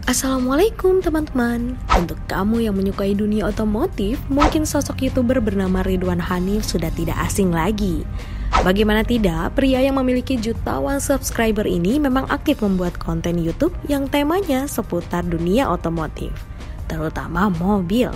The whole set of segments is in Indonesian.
Assalamualaikum teman-teman. Untuk kamu yang menyukai dunia otomotif, mungkin sosok YouTuber bernama Ridwan Hanif sudah tidak asing lagi. Bagaimana tidak, pria yang memiliki jutawan subscriber ini memang aktif membuat konten YouTube yang temanya seputar dunia otomotif, terutama mobil.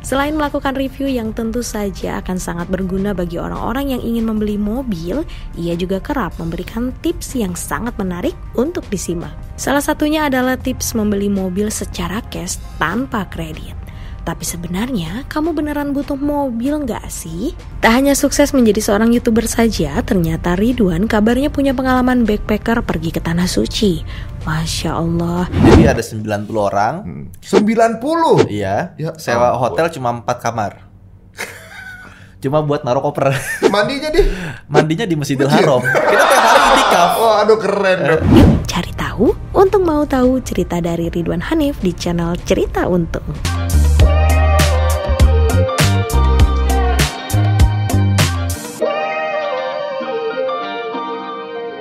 Selain melakukan review yang tentu saja akan sangat berguna bagi orang-orang yang ingin membeli mobil, ia juga kerap memberikan tips yang sangat menarik untuk disimak. Salah satunya adalah tips membeli mobil secara cash tanpa kredit. Tapi sebenarnya, kamu beneran butuh mobil nggak sih? Tak hanya sukses menjadi seorang YouTuber saja, ternyata Ridwan kabarnya punya pengalaman backpacker pergi ke Tanah Suci. Masya Allah. Jadi ada 90 orang. 90? Iya. Ya, Sewa hotel cuma 4 kamar. Cuma buat naruh koper. Mandinya deh. Mandinya di Masjidil Haram. Kita tiap hari itikaf. Wah, aduh keren dong. Yuk cari tahu untuk mau tahu cerita dari Ridwan Hanif di channel Cerita Untung.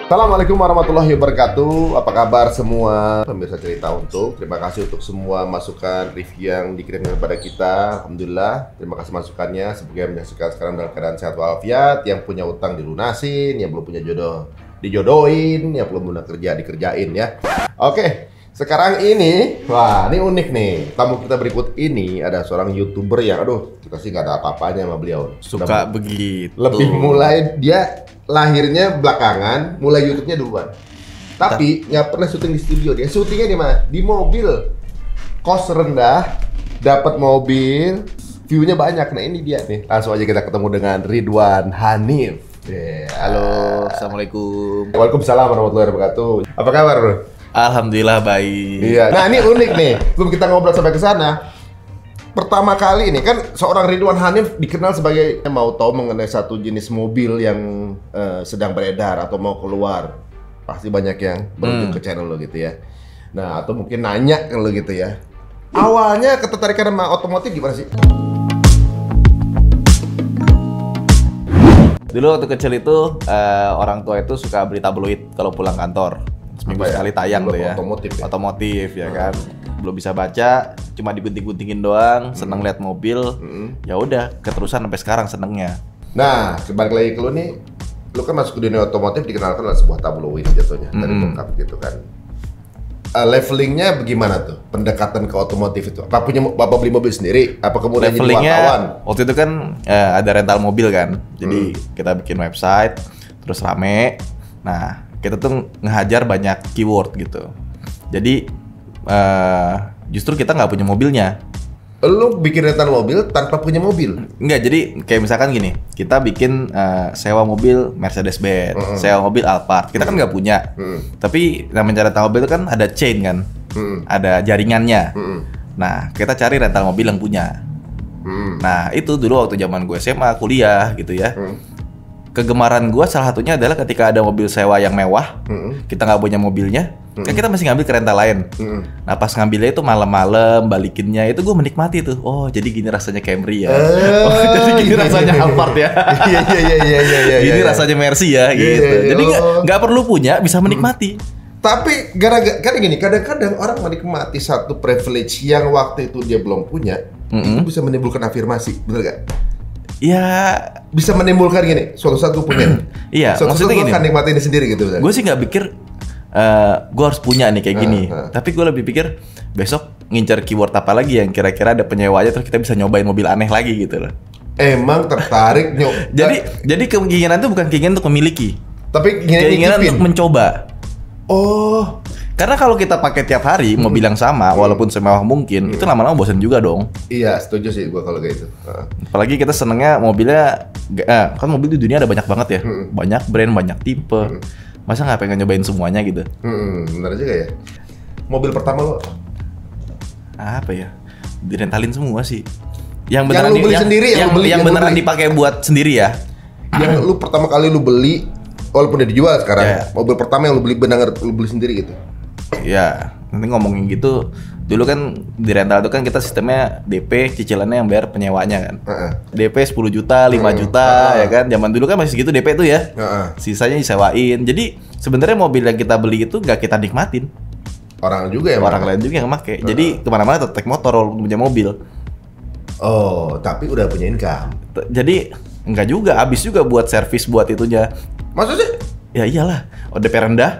Assalamualaikum warahmatullahi wabarakatuh. Apa kabar semua pemirsa Cerita Untung? Terima kasih untuk semua masukan review yang dikirimkan kepada kita. Alhamdulillah, terima kasih masukannya. Semoga menyaksikan sekarang dalam keadaan sehat walafiat. Yang punya utang dilunasin, yang belum punya jodoh dijodohin, yang belum punya kerja dikerjain ya. Oke, sekarang ini, wah ini unik nih. Tamu kita berikut ini ada seorang YouTuber yang, aduh kita sih gak ada apa-apanya sama beliau. Suka begitu. Lebih mulai dia lahirnya belakangan, mulai YouTube-nya duluan. Tapi nggak pernah syuting di studio, dia syutingnya di mana? Di mobil. Kos rendah, dapat mobil, view-nya banyak. Nah ini dia nih. Langsung aja kita ketemu dengan Ridwan Hanif. Yeah. Halo, assalamualaikum. Waalaikumsalam warahmatullahi wabarakatuh. Apa kabar, bro? Alhamdulillah baik. Iya. Nah ini unik nih. Belum kita ngobrol sampai ke sana. Pertama kali ini kan seorang Ridwan Hanif dikenal sebagai mau tahu mengenai satu jenis mobil yang sedang beredar atau mau keluar, pasti banyak yang berkunjung ke channel lo gitu ya. Nah atau mungkin nanya ke lo gitu ya. Awalnya ketertarikan sama otomotif gimana sih? Dulu waktu kecil itu orang tua itu suka beli tabloid kalau pulang kantor. Seminggu sekali tayang tuh ya. Otomotif ya kan. Belum bisa baca, cuma digunting-guntingin doang, seneng lihat mobil. Ya udah, keterusan sampai sekarang senengnya. Nah, balik lagi ke lu nih, lu kan masuk ke dunia otomotif dikenalkan oleh sebuah tabloid jatuhnya dari bokap gitu kan. Levelingnya bagaimana tuh? Pendekatan ke otomotif itu? Apa punya bapak beli mobil sendiri? Apa kemudian jadi wartawan? Waktu itu kan ada rental mobil kan. Jadi kita bikin website, terus rame. Nah, kita tuh ngehajar banyak keyword gitu. Jadi justru kita nggak punya mobilnya. Lu bikin rental mobil tanpa punya mobil? Enggak, jadi kayak misalkan gini, kita bikin sewa mobil Mercedes-Benz, sewa mobil Alphard. Kita kan nggak punya. Tapi namanya rental mobil itu kan ada chain kan, ada jaringannya. Nah, kita cari rental mobil yang punya. Nah, itu dulu waktu zaman gue SMA, kuliah gitu ya. Kegemaran gue salah satunya adalah ketika ada mobil sewa yang mewah, kita nggak punya mobilnya, kan kita masih ngambil ke rental lain. Nah pas ngambilnya itu malam-malam, balikinnya itu gue menikmati tuh. Oh jadi gini rasanya Camry ya. Oh jadi gini rasanya Alphard ya. Iya. Gini rasanya Mercy ya gitu. Jadi nggak perlu punya, bisa menikmati. Tapi gara-gara gini, kadang-kadang orang menikmati satu privilege yang waktu itu dia belum punya, itu bisa menimbulkan afirmasi, bener gak? Ya bisa menimbulkan gini, suatu saat gue punya. Iya, suatu saat gue akan nikmatin ini sendiri gitu. Gue sih nggak pikir gue harus punya nih kayak gini. Tapi gue lebih pikir besok ngincer keyword apa lagi yang kira-kira ada penyewanya, terus kita bisa nyobain mobil aneh lagi gitu loh. Emang tertarik jadi keinginan itu bukan keinginan untuk memiliki, tapi keinginan untuk mencoba. Oh, karena kalau kita pakai tiap hari mobil yang sama, walaupun semewah mungkin, itu lama-lama bosan juga dong. Iya, setuju sih gue kalau kayak itu. Apalagi kita senengnya mobilnya, kan mobil di dunia ada banyak banget ya, banyak brand, banyak tipe. Masa nggak pengen nyobain semuanya gitu? Benar juga ya. Mobil pertama lo apa ya? Direntalin semua sih. Yang beneran lu beli sendiri, yang beneran dipakai buat sendiri ya. Yang lu pertama kali lu beli, walaupun udah dijual sekarang, mobil pertama yang lu beli benar lu beli sendiri gitu. Ya, nanti ngomongin gitu, dulu kan di rental itu kan kita sistemnya DP, cicilannya yang bayar penyewanya kan. DP 10 juta, 5 juta ya kan. Zaman dulu kan masih segitu DP itu ya. Sisanya disewain. Jadi sebenarnya mobil yang kita beli itu gak kita nikmatin. orang juga yang orang lain juga yang make. Jadi kemana-mana tetap naik motor kalau punya mobil. Oh, tapi udah punya income. Jadi enggak juga, habis juga buat servis buat itunya. Maksudnya? Ya iyalah, ODP rendah,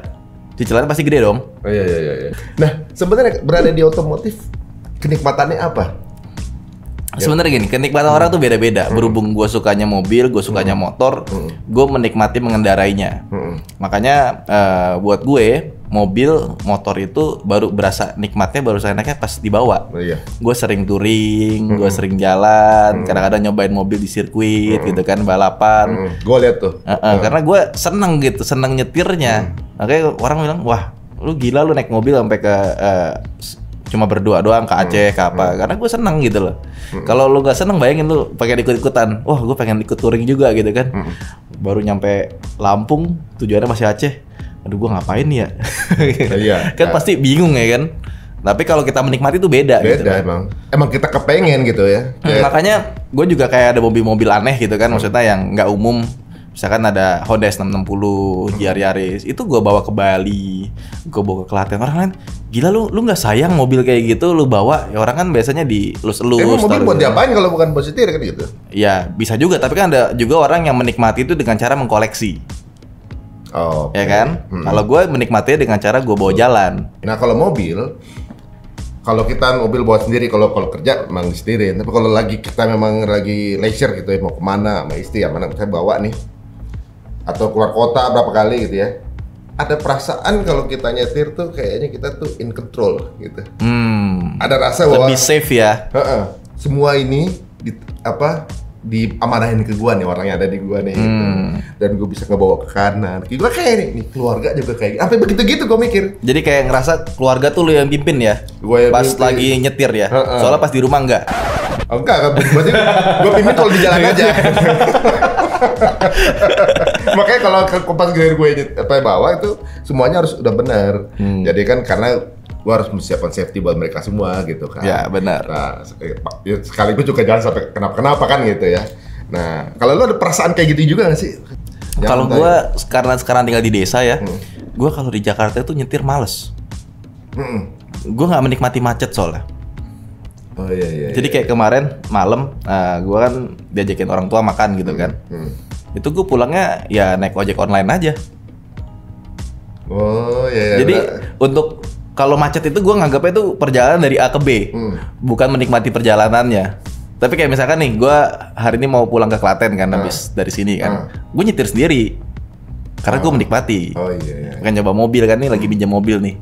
cicilannya pasti gede dong. Oh, iya. Nah, sebenarnya berada di otomotif kenikmatannya apa? Sebenarnya gini, kenikmatan orang tuh beda-beda. Berhubung gue sukanya mobil, gue sukanya motor, gue menikmati mengendarainya. Makanya buat gue mobil, motor itu baru berasa nikmatnya baru saya naiknya pas dibawa. Iya. Gue sering touring, gue sering jalan, kadang-kadang nyobain mobil di sirkuit gitu kan, balapan. Gue lihat tuh. Karena gue seneng gitu, seneng nyetirnya. Makanya orang bilang, wah lu gila lu naik mobil sampai ke cuma berdua doang ke Aceh, ke apa. Karena gue seneng gitu loh. Kalau lu gak seneng, bayangin lu pengen ikut-ikutan. Wah gue pengen ikut touring juga gitu kan. Baru nyampe Lampung, tujuannya masih Aceh. Aduh gue ngapain ya? Iya. Kan pasti bingung ya kan. Tapi kalau kita menikmati itu beda gitu. Beda emang kita kepengen gitu ya. Makanya gue juga kayak ada mobil-mobil aneh gitu kan. Maksudnya yang nggak umum. Misalkan ada Honda S660, GR Yaris. Itu gue bawa ke Bali, gue bawa ke Klaten. Orang lain, gila lu nggak sayang mobil kayak gitu lu bawa? Ya orang kan biasanya dilus-elus. Emang mobil buat diapain kalau bukan buat setir kan gitu? Ya bisa juga. Tapi kan ada juga orang yang menikmati itu dengan cara mengkoleksi. Oh, ya kan? Kalau gue menikmatinya dengan cara gue bawa jalan. Nah kalau mobil, kalau kita mobil bawa sendiri, kalau kerja memang disetirin. Tapi kalau kita memang lagi leisure gitu ya, mau kemana sama istri, ya mana saya bawa nih, atau keluar kota berapa kali gitu ya, ada perasaan kalau kita nyetir tuh kayaknya kita tuh in control gitu. Ada rasa bahwa lebih safe ya. Semua ini diamanahin ke gua nih, orang yang ada di gua nih gitu. Dan gua bisa ngebawa ke kanan. Gua kayak nih keluarga juga kayak sampai begitu-gitu gua mikir. Jadi kayak ngerasa keluarga tuh lu yang pimpin ya. Gua yang pas pimpin. lagi nyetir ya. Soalnya pas di rumah enggak. Oh, enggak, berarti gua pimpin kalau di jalan aja. Makanya kalau pas giliran gue bawa itu semuanya harus udah benar. Jadi kan karena gue harus mempersiapkan safety buat mereka semua gitu kan. Ya benar. Nah, ya sekaligus juga jangan sampai kenapa-kenapa kan gitu ya. Nah, kalau lu ada perasaan kayak gitu juga nggak sih? Kalau gue karena sekarang tinggal di desa ya, gue kalau di Jakarta itu nyetir males. Gue nggak menikmati macet soalnya. Oh iya. Jadi kayak kemarin malam, gue kan diajakin orang tua makan gitu kan. Itu gue pulangnya ya naik ojek online aja. Oh iya. Jadi untuk kalau macet itu gue nganggapnya itu perjalanan dari A ke B, bukan menikmati perjalanannya. Tapi kayak misalkan nih, gue hari ini mau pulang ke Klaten kan, habis dari sini kan, gue nyetir sendiri, karena gue menikmati. Oh iya. Kan nyoba mobil kan nih, lagi pinjam mobil nih.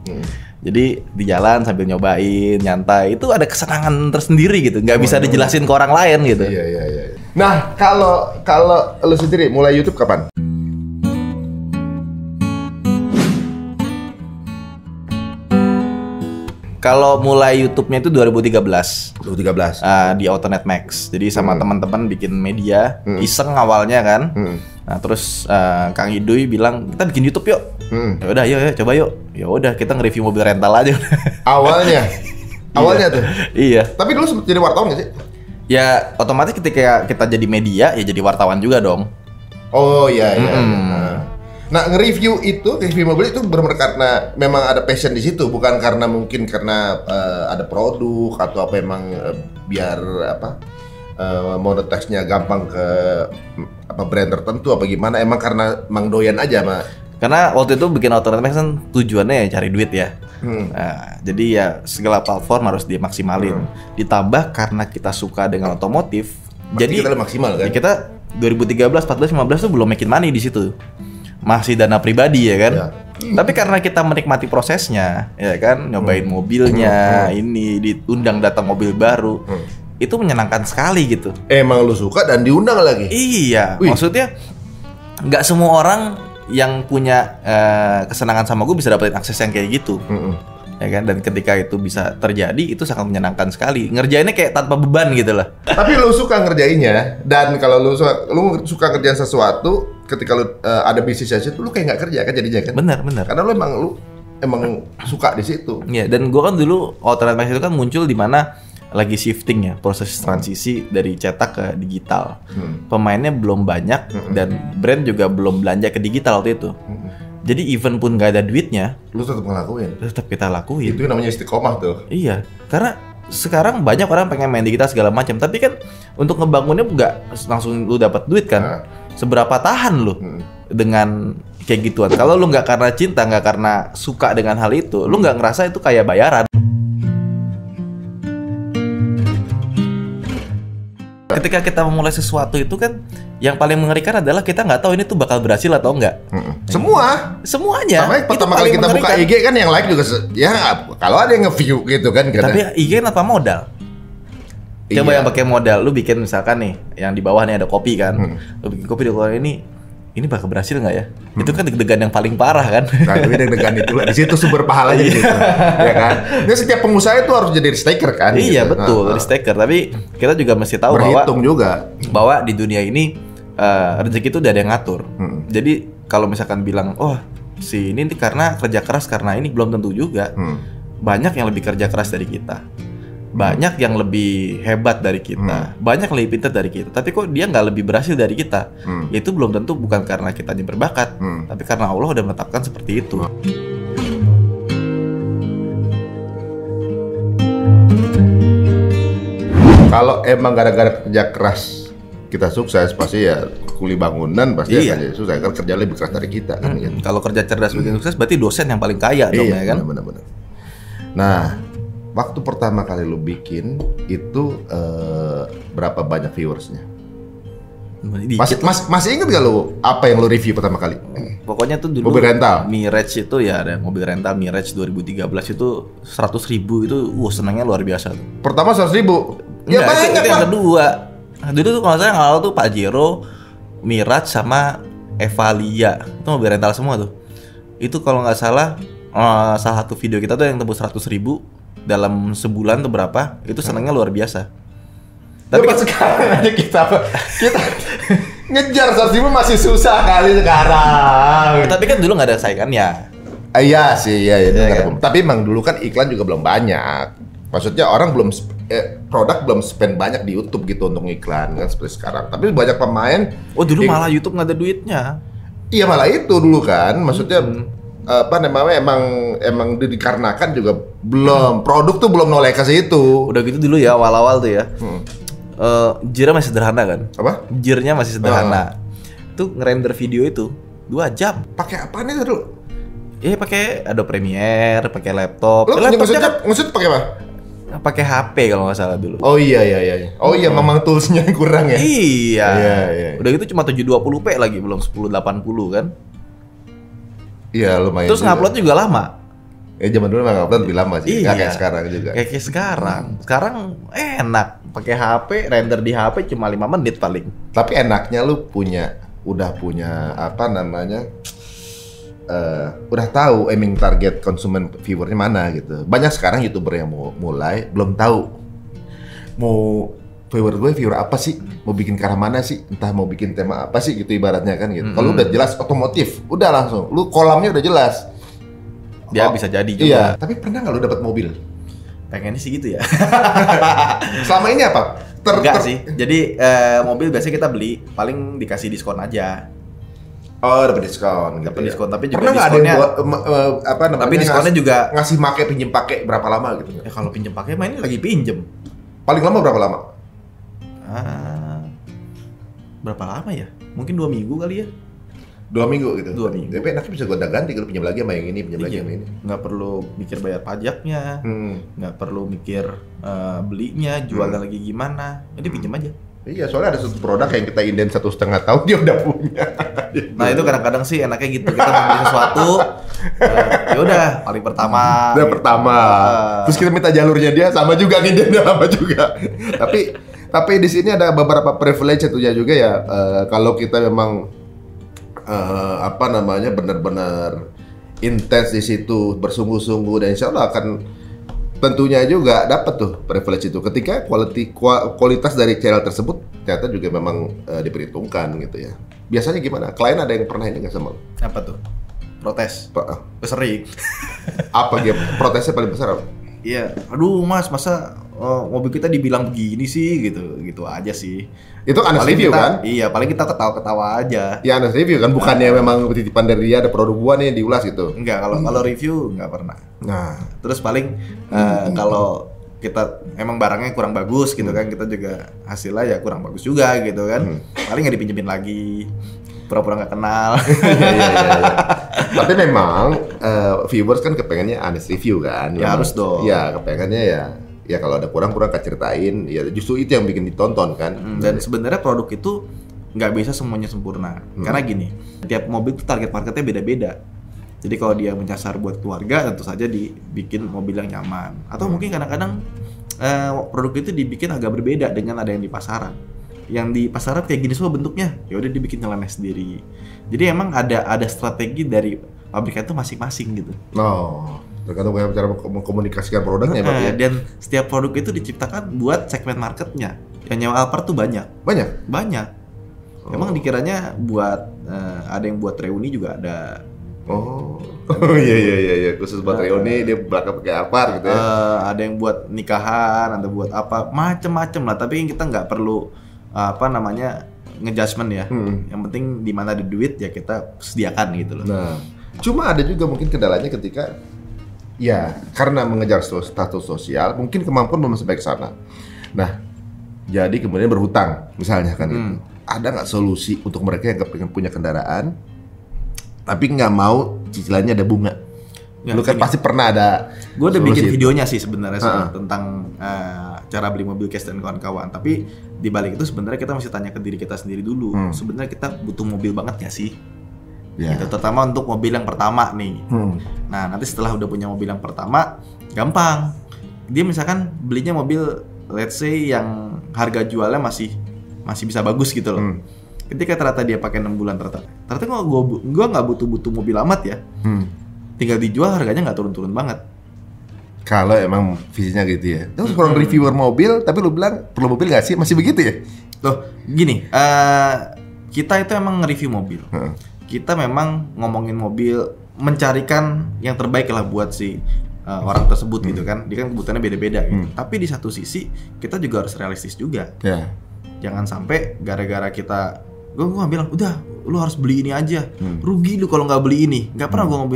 Jadi di jalan sambil nyobain, nyantai, itu ada kesenangan tersendiri gitu, nggak bisa dijelasin ke orang lain gitu. Iya. Nah kalau lu sendiri mulai YouTube kapan? Kalau mulai YouTube-nya itu 2013. 2013. Di Autonet Max. Jadi sama teman-teman bikin media, iseng awalnya kan. Nah, terus Kang Idui bilang, "Kita bikin YouTube yuk." Ya udah, yuk coba yuk. Ya udah, kita nge-review mobil rental aja. Awalnya tuh. Iya. Tapi dulu sempet jadi wartawan nggak sih? Ya, otomatis ketika kita jadi media, ya jadi wartawan juga dong. Oh iya. Nah, review mobil itu benar-benar karena memang ada passion di situ, bukan karena mungkin karena ada produk atau apa emang biar monetisnya gampang ke brand tertentu apa gimana, emang karena emang doyan aja Mak. Karena waktu itu bikin Autonet Max kan tujuannya ya cari duit ya. Nah, jadi ya segala platform harus dimaksimalin. Ditambah karena kita suka dengan otomotif, berarti jadi kita maksimal kan? Ya kita 2013, 14, 15 tuh belum making money di situ. Masih dana pribadi ya kan. Ya. Tapi karena kita menikmati prosesnya, ya kan, nyobain mobilnya, ini diundang datang mobil baru. Itu menyenangkan sekali gitu. Emang lu suka dan diundang lagi? Iya. Maksudnya nggak semua orang yang punya kesenangan sama gue bisa dapetin akses yang kayak gitu. Ya kan, dan ketika itu bisa terjadi, itu sangat menyenangkan sekali. Ngerjainnya kayak tanpa beban gitu lah. Tapi lu suka ngerjainnya, dan kalau lu suka ngerjain sesuatu, ketika lu ada bisnis di situ, lu kayak nggak kerja kan jadinya kan? Benar. Karena lu emang suka di situ. Iya, dan gua kan dulu Autonet Max itu kan muncul di mana lagi shifting ya, proses transisi dari cetak ke digital. Pemainnya belum banyak dan brand juga belum belanja ke digital waktu itu. Jadi even pun nggak ada duitnya, lu tetap ngelakuin. tetap kita lakuin. Itu namanya istiqomah tuh. Iya, karena sekarang banyak orang pengen main di kita segala macam, tapi kan untuk ngebangunnya nggak langsung lu dapat duit kan. Seberapa tahan lu dengan kayak gituan? Kalau lu nggak karena cinta, nggak karena suka dengan hal itu, lu nggak ngerasa itu kayak bayaran. Ketika kita memulai sesuatu itu kan, yang paling mengerikan adalah kita nggak tahu ini tuh bakal berhasil atau enggak. Semuanya. Sampai itu pertama kali paling kita buka mengerikan. IG kan yang like juga ya kalau ada yang nge-view gitu kan. Tapi IG apa modal? Coba Iya. yang pakai modal, lu bikin misalkan nih, yang di bawah nih ada kopi kan, lu bikin kopi di bawah ini bakal berhasil nggak ya? Itu kan deg-degan yang paling parah kan? Nah, tapi deg-degan itu di situ sumber pahalanya gitu, ya kan? Ini setiap pengusaha itu harus jadi risk taker kan? Iya gitu. betul, risk taker. Tapi kita juga mesti tahu berhitung juga. bahwa di dunia ini rezeki itu udah ada yang ngatur. Jadi kalau misalkan bilang, oh si ini nih karena kerja keras karena ini, belum tentu juga. Banyak yang lebih kerja keras dari kita. Banyak yang lebih hebat dari kita, banyak yang lebih pintar dari kita, tapi kok dia nggak lebih berhasil dari kita? Itu belum tentu bukan karena kita berbakat, tapi karena Allah udah menetapkan seperti itu. Kalau emang gara-gara kerja keras kita sukses, pasti ya kuli bangunan pasti Iya. akan jadi susah, kan kerja lebih keras dari kita kan. Gitu. Kalau kerja cerdas bikin sukses, berarti dosen yang paling kaya dong ya kan? Benar-benar. Nah, waktu pertama kali lu bikin itu berapa banyak viewersnya? Masih inget gak lu apa yang lu review pertama kali? Pokoknya tuh dulu Mobil rental? Mirage itu ya ada mobil rental Mirage 2013 itu 100.000 itu senangnya luar biasa tuh. Pertama 100.000. Ya Enggak, itu banyak yang lah. kedua. Dulu tuh kalau saya awal tuh Pajero, Mirage sama Evalia. Itu mobil rental semua tuh. Itu kalau nggak salah salah satu video kita tuh yang tembus 100.000 dalam sebulan tuh berapa? Itu senangnya luar biasa. Tapi kan sekarang aja kita ngejar 100.000 masih susah kali sekarang. Tapi kan dulu nggak ada saingannya. Iya sih, iya itu Iya nggak ada kan? problem. Tapi emang dulu kan iklan juga belum banyak. Maksudnya orang belum produk belum spend banyak di YouTube gitu untuk iklan kan seperti sekarang. Tapi banyak pemain. Oh dulu malah YouTube nggak ada duitnya. Iya malah itu dulu kan. Maksudnya apa namanya emang dikarenakan juga belum produk tuh belum noleh ke situ. Udah gitu dulu ya awal-awal tuh ya. Gear-nya masih sederhana kan? Apa? Gear-nya masih sederhana. Tuh ngerender video itu 2 jam. Pakai apaan itu dulu? Iya pakai Adobe Premiere, pakai laptop. Lo Laptopnya maksud pakai apa? pakai HP kalau nggak salah dulu. Oh iya. Oh iya, memang toolsnya kurang ya. Iya. Iya. Udah gitu cuma 720p lagi, belum 1080 kan. Iya lumayan. Terus ngupload juga lama. Zaman dulu memang ngupload lebih lama sih. Iya. Nggak kayak sekarang juga. Kayak sekarang. Sekarang enak, pakai HP, render di HP cuma 5 menit paling. Tapi enaknya lu udah punya apa namanya? Udah tahu aiming target konsumen viewernya mana gitu. Banyak sekarang YouTuber yang mau mulai belum tahu mau viewer apa sih, mau bikin ke arah mana sih, entah mau bikin tema apa sih gitu ibaratnya kan gitu. Kalau udah jelas otomotif, udah langsung lu kolamnya udah jelas. Dia bisa jadi juga. Iya, tapi pernah nggak lu dapat mobil? Pengennya sih gitu ya. Selama ini apa? Enggak sih. Jadi mobil biasanya kita beli paling dikasih diskon aja. Oh, dapat diskon gitu. Dapat ya. diskon, tapi juga pernah nggak ada yang diskonnya- buat apa namanya? Tapi diskonnya juga ngasih pinjem pakai berapa lama gitu? ya kalau pinjem pakai mah ini lagi pinjem. Paling lama berapa lama? Berapa lama ya? Mungkin 2 minggu kali ya. 2 minggu gitu. 2 minggu. Tapi enaknya bisa gonta-ganti kalau pinjam lagi sama yang ini, pinjam lagi Iya. sama ini. Nggak perlu mikir bayar pajaknya, nggak perlu mikir belinya, jualnya lagi gimana. Jadi pinjem aja. Iya, soalnya ada satu produk yang kita inden 1,5 tahun dia udah punya. Nah itu kadang-kadang sih enaknya gitu, kita mau beli sesuatu, ya udah paling pertama. Udah gitu. pertama. Terus kita minta jalurnya dia sama juga ngindennya sama juga. tapi di sini ada beberapa privilege tentunya juga ya. Kalau kita memang apa namanya benar-benar intens di situ, bersungguh-sungguh, dan insya Allah akan tentunya juga dapat tuh privilege itu ketika kualitas dari channel tersebut ternyata juga memang diperhitungkan gitu ya. Biasanya gimana? Klien ada yang pernah ini nggak sama lo? Apa tuh? Protes. Pak, Sering. apa dia protesnya paling besar apa? ya aduh mas masa mobil kita dibilang begini sih gitu aja sih. Itu honest review kan? Iya, paling kita ketawa-ketawa aja. Ya honest review kan, bukannya memang titipan dari dia ada produk gua nih diulas gitu. Enggak, kalau review enggak pernah. Nah, terus paling kalau kita emang barangnya kurang bagus gitu kan, kita juga hasilnya ya kurang bagus juga gitu kan. Paling nggak dipinjemin lagi, pura-pura nggak kenal. Iya. Tapi memang viewers kan kepengennya honest review kan. Ya harus dong. Ya kepengennya ya kalau ada kurang ceritain. Ya justru itu yang bikin ditonton kan. Dan sebenarnya produk itu nggak bisa semuanya sempurna. Karena gini, tiap mobil itu target marketnya beda-beda. Jadi kalau dia menyasar buat keluarga, tentu saja dibikin mobil yang nyaman. Atau mungkin kadang-kadang produk itu dibikin agak berbeda dengan ada yang di pasaran. Yang di pasaran kayak gini semua bentuknya, ya udah dibikin nyeleneh sendiri. Jadi emang ada strategi dari pabrikan itu masing-masing gitu. Oh, tergantung cara mengkomunikasikan produknya Pak ya. Dan setiap produk itu diciptakan buat segmen marketnya. Yang nyewa Alphard tuh banyak. Banyak. Emang dikiranya buat ada yang buat reuni juga ada. Oh iya, khusus buat reuni dia belakang pakai Alphard gitu ya. Ada yang buat nikahan, ada buat apa, macem-macem lah. Tapi kita nggak perlu ngejudgement ya. Yang penting di mana ada duit ya kita sediakan gitu loh. Nah, cuma ada juga mungkin kendalanya ketika ya karena mengejar status sosial, mungkin kemampuan belum sampai ke sana. Nah, jadi kemudian berhutang misalnya kan gitu. Ada nggak solusi untuk mereka yang pengen punya kendaraan tapi nggak mau cicilannya ada bunga? Ya, lu kan pasti pernah ada. Gue udah bikin videonya sih sebenarnya tentang cara beli mobil cash dan kawan-kawan. Tapi di balik itu sebenarnya kita mesti tanya ke diri kita sendiri dulu. Sebenarnya kita butuh mobil banget nggak sih? Ya. Gitu, terutama untuk mobil yang pertama nih. Nah nanti setelah udah punya mobil yang pertama, gampang. Dia misalkan belinya mobil, let's say yang harga jualnya masih bisa bagus gitu loh. Ketika ternyata dia pakai 6 bulan ternyata gue nggak butuh mobil amat ya. Tinggal dijual harganya nggak turun-turun banget. Kalau emang visinya gitu ya. Terus orang reviewer mobil, tapi lu bilang perlu mobil nggak sih? Masih begitu ya? Loh, gini, kita itu emang nge-review mobil. Kita memang ngomongin mobil, mencarikan yang terbaik lah buat si orang tersebut gitu kan. Dia kan kebutuhannya beda-beda gitu. Tapi di satu sisi kita juga harus realistis juga. Jangan sampai gara-gara kita gue bilang udah lu harus beli ini aja, rugi lu kalau nggak beli ini. Nggak pernah gue ngomong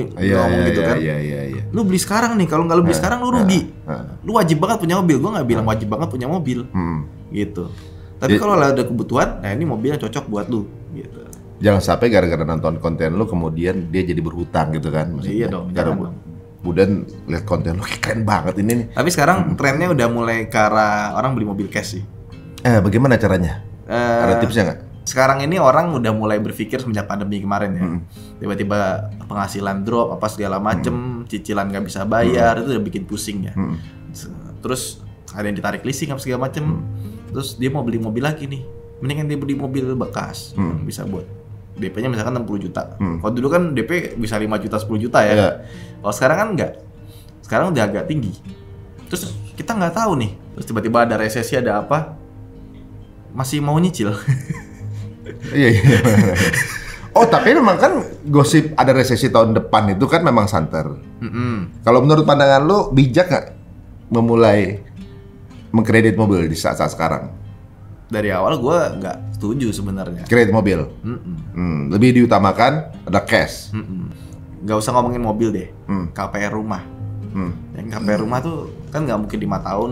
gitu kan. Lu beli sekarang nih, kalau nggak lu beli sekarang lu rugi. Lu wajib banget punya mobil. Gue nggak bilang wajib banget punya mobil gitu. Tapi kalau ada kebutuhan, nah ini mobil yang cocok buat lu gitu. Jangan sampai gara-gara nonton konten lu kemudian dia jadi berhutang gitu kan. Iya dong, jangan dong. Kemudian lihat konten lu keren banget ini nih. Tapi sekarang trennya udah mulai ke arah orang beli mobil cash sih. Bagaimana caranya? Ada tipsnya nggak? Sekarang ini orang udah mulai berpikir semenjak pandemi kemarin ya. Tiba-tiba penghasilan drop apa segala macem, cicilan nggak bisa bayar, itu udah bikin pusing ya. Terus ada yang ditarik leasing apa segala macem. Terus dia mau beli mobil lagi nih. Mendingan dia beli mobil bekas, bisa buat DP-nya misalkan 60 juta. Kalau dulu kan DP bisa 5 juta, 10 juta ya. Kalau sekarang kan enggak. Sekarang udah agak tinggi. Terus kita nggak tahu nih. Terus tiba-tiba ada resesi, ada apa? Masih mau nyicil. Iya. Oh, tapi memang kan gosip ada resesi tahun depan itu kan memang santer. Kalau menurut pandangan lu bijak nggak memulai mengkredit mobil di saat-saat sekarang? Dari awal gue nggak setuju sebenarnya. Kredit mobil. Lebih diutamakan ada cash. Nggak usah ngomongin mobil deh. KPR rumah. Yang KPR rumah tuh kan nggak mungkin 5 tahun,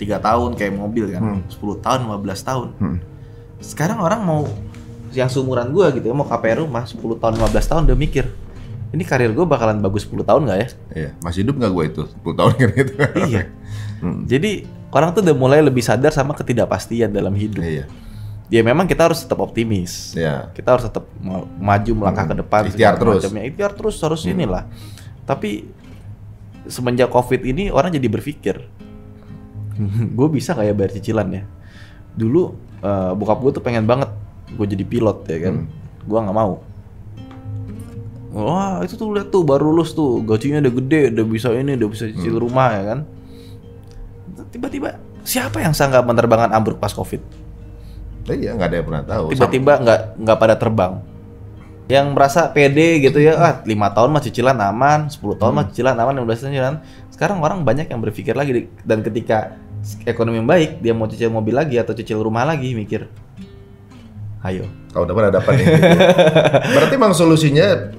3 tahun kayak mobil kan. 10 tahun, 15 tahun. Sekarang orang mau yang seumuran gue gitu ya, mau KPR rumah 10 tahun, 15 tahun udah mikir, ini karir gue bakalan bagus 10 tahun nggak ya? Iya, masih hidup nggak gue itu 10 tahun kan gitu. Iya. Jadi orang tuh udah mulai lebih sadar sama ketidakpastian dalam hidup. Iya. Ya memang kita harus tetap optimis. Iya. Kita harus tetap maju melangkah ke depan. Ikhtiar terus. Ikhtiar terus harus inilah. Tapi semenjak COVID ini orang jadi berpikir, gue bisa nggak ya bayar cicilannya? Dulu bokap gue tuh pengen banget gue jadi pilot ya kan. Gue nggak mau. Wah itu tuh lihat tuh baru lulus tuh gajinya udah gede, udah bisa cicil rumah ya kan. Tiba-tiba siapa yang sangka penerbangan ambruk pas COVID? Iya, nggak ada yang pernah tahu. Tiba-tiba nggak pada terbang. Yang merasa pede gitu ya, 5 tahun mah cicilan aman, 10 tahun mah cicilan aman, 15 tahun cicilan. Sekarang orang banyak yang berpikir lagi, dan ketika ekonomi baik, dia mau cicil mobil lagi atau cicil rumah lagi, mikir, ayo. Tahun depan ada apa nih? Gitu. Berarti memang solusinya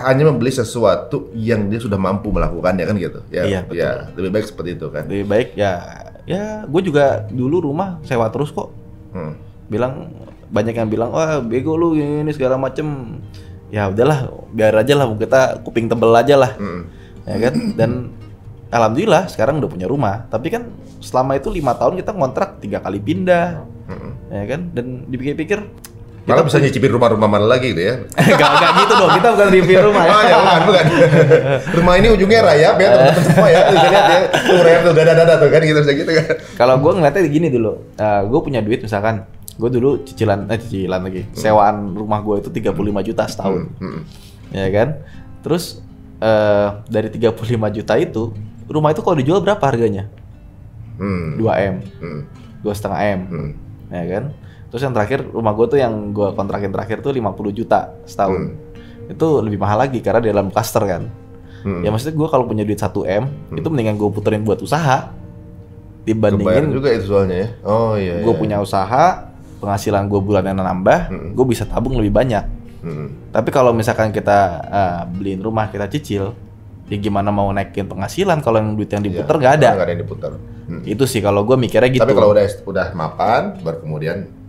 hanya membeli sesuatu yang dia sudah mampu melakukannya kan gitu. Ya, Iya, betul. ya lebih baik seperti itu kan. Lebih baik ya gue juga dulu rumah sewa terus kok. Bilang banyak yang bilang, wah bego lu ini segala macem. Ya udahlah, biar aja lah, kita kuping tebel aja lah. Ya kan? Dan alhamdulillah sekarang udah punya rumah. Tapi kan selama itu 5 tahun kita ngontrak 3 kali pindah. Ya kan? Dan dipikir-pikir Malah bisa nyicipin rumah-rumah mana lagi gitu ya. Gak gitu dong, kita bukan review rumah ya. Oh ya, bukan. Rumah ini ujungnya rayap ya, teman-teman semua ya. Bisa lihat ya, tuh rayap tuh, dada-dada tuh kan, gitu kan. Kalau gue ngeliatnya gini dulu, gue punya duit misalkan, gue dulu cicilan lagi, sewaan rumah gue itu 35 juta setahun. Ya kan? Terus dari 35 juta itu, rumah itu kalau dijual berapa harganya? 2M, 2,5 M, ya kan? Terus yang terakhir, rumah gue tuh yang gue kontrakin terakhir tuh 50 juta setahun. Itu lebih mahal lagi karena di dalam cluster kan. Ya maksudnya gue kalau punya duit 1M, itu mendingan gue puterin buat usaha dibandingin juga itu soalnya ya. Oh iya. Gue punya usaha, penghasilan gue bulanan nambah, gue bisa tabung lebih banyak. Tapi kalau misalkan kita beliin rumah, kita cicil, ya gimana mau naikin penghasilan kalau yang duit yang diputer nggak ada. Nggak ada yang diputer. Itu sih kalau gue mikirnya gitu. Tapi kalau udah mapan, baru kemudian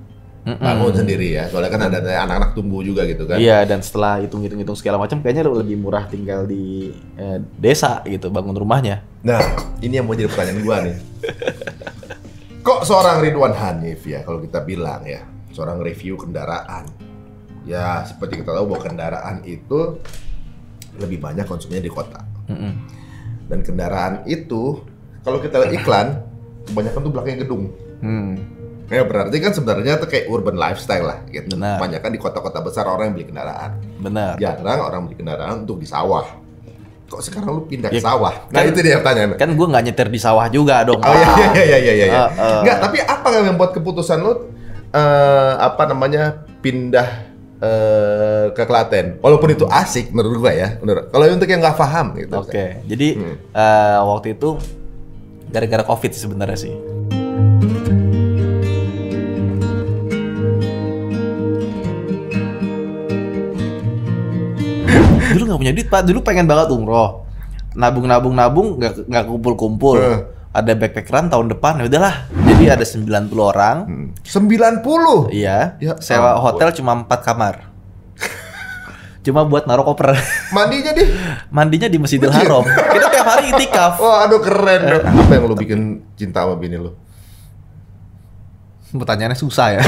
bangun sendiri ya. Soalnya kan ada anak-anak tumbuh juga gitu kan. Iya, dan setelah hitung-hitung segala macam, kayaknya lebih murah tinggal di desa gitu, bangun rumahnya. Nah, ini yang mau jadi pertanyaan gua nih. Kok seorang Ridwan Hanif ya, kalau kita bilang ya, seorang review kendaraan. Ya, seperti kita tahu bahwa kendaraan itu lebih banyak konsumsinya di kota. Dan kendaraan itu, kalau kita lihat iklan, kebanyakan tuh belakangnya gedung. Ya berarti kan sebenarnya itu kayak urban lifestyle lah gitu. Benar. Kebanyakan di kota-kota besar orang yang beli kendaraan. Benar. Jarang orang beli kendaraan untuk di sawah. Kok sekarang lu pindah ke sawah? Nah itu dia pertanyaan. Kan gue nggak nyetir di sawah juga dong. Oh iya. Nggak, tapi apa yang membuat keputusan lu pindah ke Klaten? Walaupun itu asik menurut gua ya. Kalau untuk yang nggak paham gitu. Oke. Jadi waktu itu gara-gara COVID sebenarnya sih. Dulu nggak punya duit Pak, dulu pengen banget umroh, nabung, nggak kumpul. Ada backpackeran tahun depan, ya udahlah. Jadi ada 90 orang. 90? Iya. Ya, sewa hotel cuma 4 kamar. Cuma buat naruh koper. Mandinya deh? Mandinya di Masjidil Haram. Kita tiap hari itikaf. Wah, aduh keren dong. Apa yang lu bikin cinta sama bini lu? Pertanyaannya susah ya.